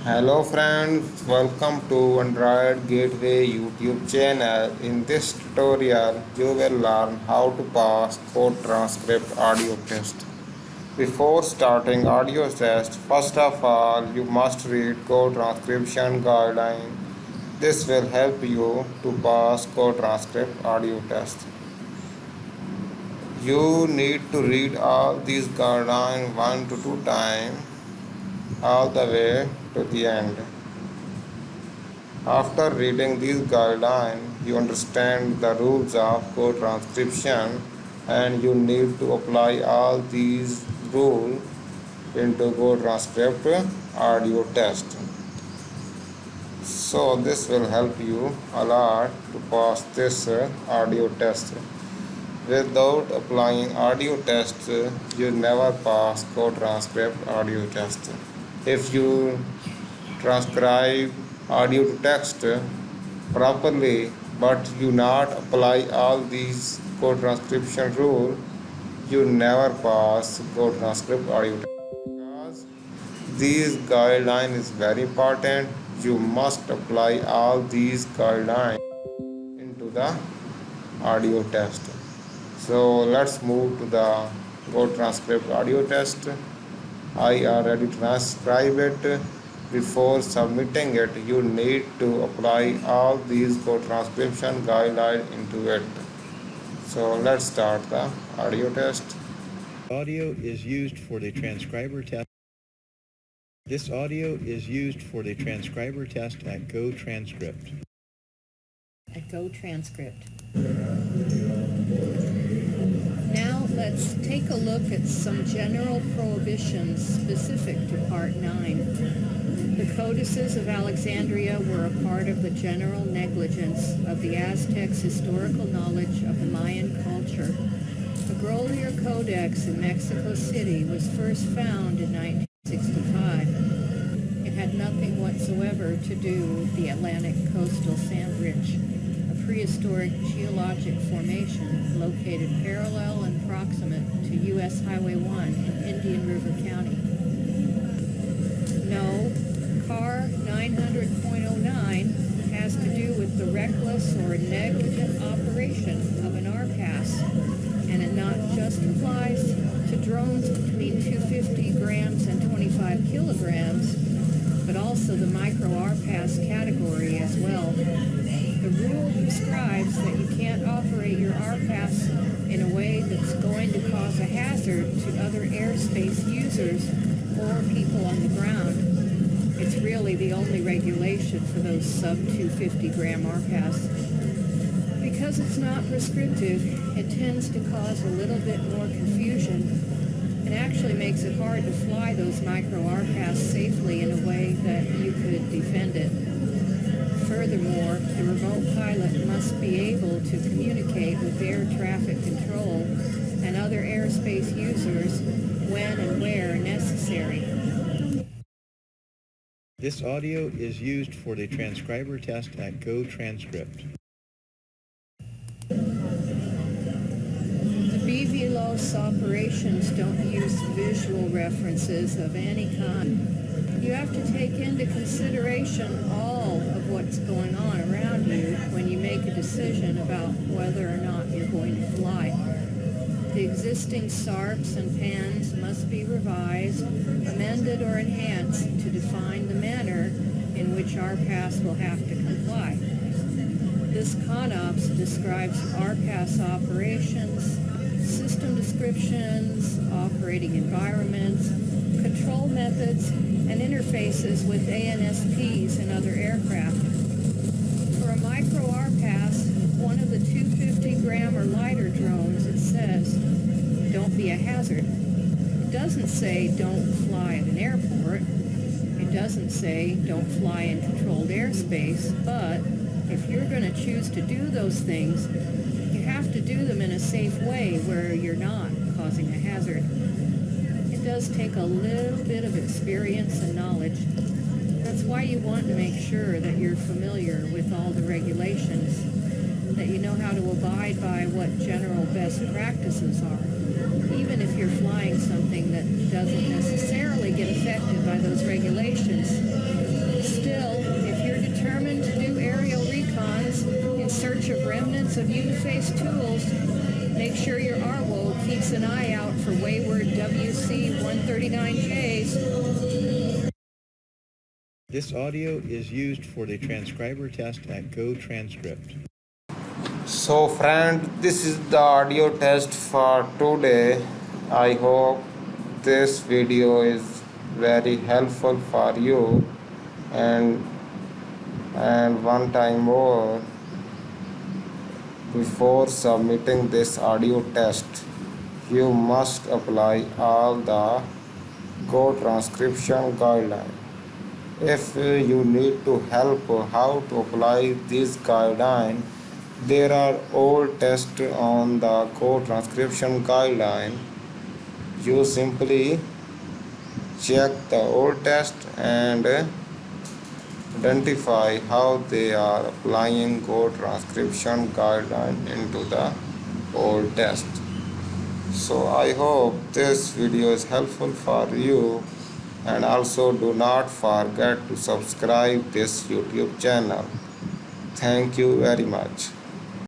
Hello friends, welcome to Android Gateway YouTube channel. In this tutorial, you will learn how to pass GoTranscript audio test. Before starting audio test, first of all, you must read GoTranscription guideline. This will help you to pass GoTranscript audio test. You need to read all these guidelines 1 to 2 times all the way to the end. After reading these guidelines, you understand the rules of co-transcription and you need to apply all these rules into co-transcript audio test. So this will help you a lot to pass this audio test. Without applying audio test, you never pass co-transcript audio test. If you transcribe audio to text properly but you not apply all these code transcription rule, you never pass code transcript audio test. Because these guideline is very important, you must apply all these guidelines into the audio test. So let's move to the code transcript audio test. I already transcribe it. Before submitting it, you need to apply all these co-transcription guidelines into it. So let's start the audio test. Audio is used for the transcriber test. This audio is used for the transcriber test at GoTranscript. At GoTranscript. Now let's take a look at some general prohibitions specific to Part 9. The codices of Alexandria were a part of the general negligence of the Aztecs' historical knowledge of the Mayan culture. The Grolier Codex in Mexico City was first found in 1965. It had nothing whatsoever to do with the Atlantic coastal sand ridge, a prehistoric geologic formation located parallel and proximate to U.S. Highway 1 in Indian River County. No, CAR 900.09 has to do with the reckless or negligent operation of an RPAS, and it not just applies to drones between 250 grams and 25 kilograms, but also the micro RPAS category as well. The rule prescribes that you can't operate your RPAS in a way that's going to cause a hazard to other airspace users or people on the ground. It's really the only regulation for those sub-250 gram RPAS. Because it's not prescriptive, it tends to cause a little bit more confusion and actually makes it hard to fly those micro RPAS safely in a way that you could defend it. Furthermore, the remote pilot must be able to communicate with air traffic control and other airspace users when and where necessary. This audio is used for the transcriber test at GoTranscript. The BVLOS operations don't use visual references of any kind. You have to take into consideration all of what's going on around you when you make a decision about whether or not you're going to fly. The existing SARPs and PANs must be revised, amended, or enhanced to define the manner in which RPAS will have to comply. This CONOPS describes RPAS operations, system descriptions, operating environments, control methods, and interfaces with ANSPs and other aircraft. For a micro RPAS, one of the 250 gram or lighter drones, it says, "Don't be a hazard." It doesn't say don't fly at an airport. It doesn't say don't fly in controlled airspace, but if you're going to choose to do those things, you have to do them in a safe way where you're not causing a hazard. It does take a little bit of experience and knowledge. That's why you want to make sure that you're familiar with all the regulations, that you know how to abide by what general best practices are, even if you're flying something that doesn't necessarily get affected by those regulations. absence of uniface tools, make sure your RWO keeps an eye out for wayward WC139Ks. This audio is used for the transcriber test at GoTranscript. So friend, this is the audio test for today. I hope this video is very helpful for you, and one time more, before submitting this audio test, you must apply all the GoTranscription guidelines. If you need to help how to apply these guidelines, there are old tests on the GoTranscription guideline. You simply check the old test and identify how they are applying GoTranscription guideline into the old test. So I hope this video is helpful for you, and also do not forget to subscribe this YouTube channel. Thank you very much.